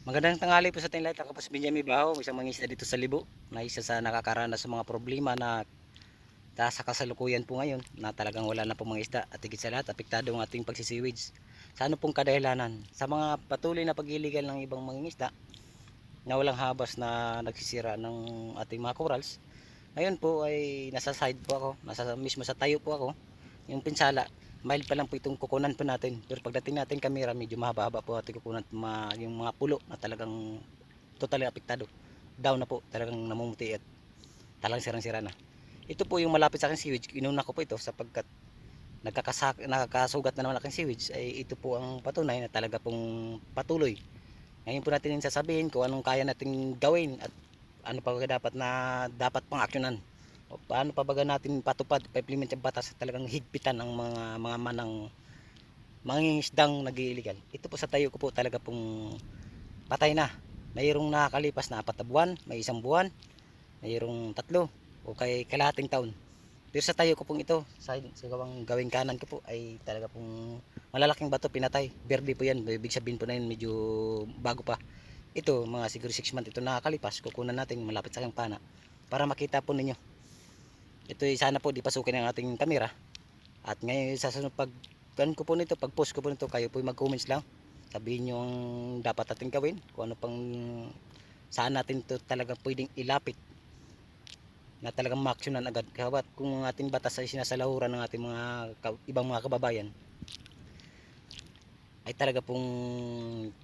Magandang tanghali po sa ating lahat. Ako po si Benjamin Baho, isang mangingisda dito sa Libo, na isa sa nakakaranas sa mga problema na sa kasalukuyan po ngayon na talagang wala na pong mga isda at higit sa lahat apektado ang ating pagsisiwids. Sa ano pong kadahilanan? Sa mga patuloy na pag-iligal ng ibang mangingisda na walang habas na nagsisira ng ating mga corals. Ngayon po ay nasa side po ako, nasa mismo sa tayo po ako. Yung pinsala, mild pa lang po itong kukunan po natin. Pero pagdating natin kamera, medyo mahaba-haba po ating kukunan. Yung mga pulo na talagang totally apektado. Down na po, talagang namumuti at talagang sirang-sira na. Ito po yung malapit sa akin sewage. Inuna ko po ito sapagkat nakakasugat na naman aking sewage. Ay ito po ang patunay na talaga pong patuloy. Ngayon po natin sasabihin kung anong kaya natin gawin at ano pa dapat na dapat pang aksyonan. O paano pa baga natin patupad, pa-implement yung batas talagang higpitan ang mga manang mangingisdang nag-iiligal. Ito po sa tayo ko po talaga pong patay na. Mayroong nakakalipas na 4 na buwan, may 1 buwan, mayroong 3 o kay kalahating taon. Pero sa tayo ko pong ito, sa gawing kanan ko po ay talaga pong malalaking bato pinatay. Berde po yan, ibig sabihin po na yun medyo bago pa. Ito, mga siguro 6 months ito nakakalipas, kukunan natin malapit sa aking pana para makita po ninyo. Ito sana po di pasukin ng ating kamera. At ngayon sa sunod pag ko po nito, pag post ko po nito, kayo po mag-comments lang. Sabihin nyo ang dapat natin gawin, kung ano pang saan natin ito talaga pwedeng ilapit na talagang maaksyonan agad. Kaya kung ang ating batas ay sinasalahuran ng ating mga ibang mga kababayan, ay talaga pong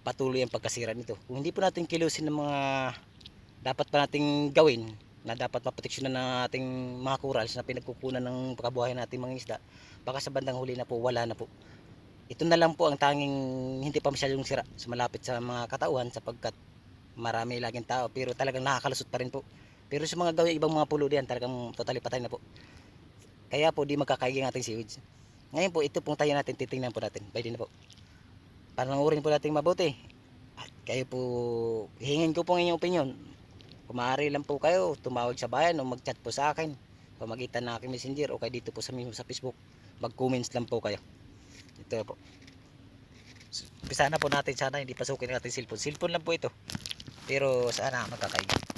patuloy ang pagkasira nito. Kung hindi po natin kilusin ng mga dapat pa nating gawin na dapat maproteksyonan ng ating mga corals na pinagkukunan ng pagkabuhay nating mga isda, baka sa bandang huli na po wala na po. Ito na lang po ang tanging hindi pa masyadong sira sa malapit sa mga katauhan sapagkat marami laging tao pero talagang nakakalusot pa rin po. Pero sa mga gawin ibang mga pulo diyan talagang totally patay na po. Kaya po di magkakaiging ating seaweeds. Ngayon po ito pong tayo natin, titingnan po natin. Pwede na po. Panoorin po natin mabuti. At kayo po, hingin ko po ang inyong opinion. Kung maaari lang po kayo, tumawag sa bayan o mag-chat po sa akin. Pamagitan ng aking messenger o kaya dito po sa Facebook. Mag-comments lang po kayo. Ito po. Umpisa na po natin, sana hindi pasukin ng ating cellphone. Cellphone lang po ito. Pero sana magkakaigin.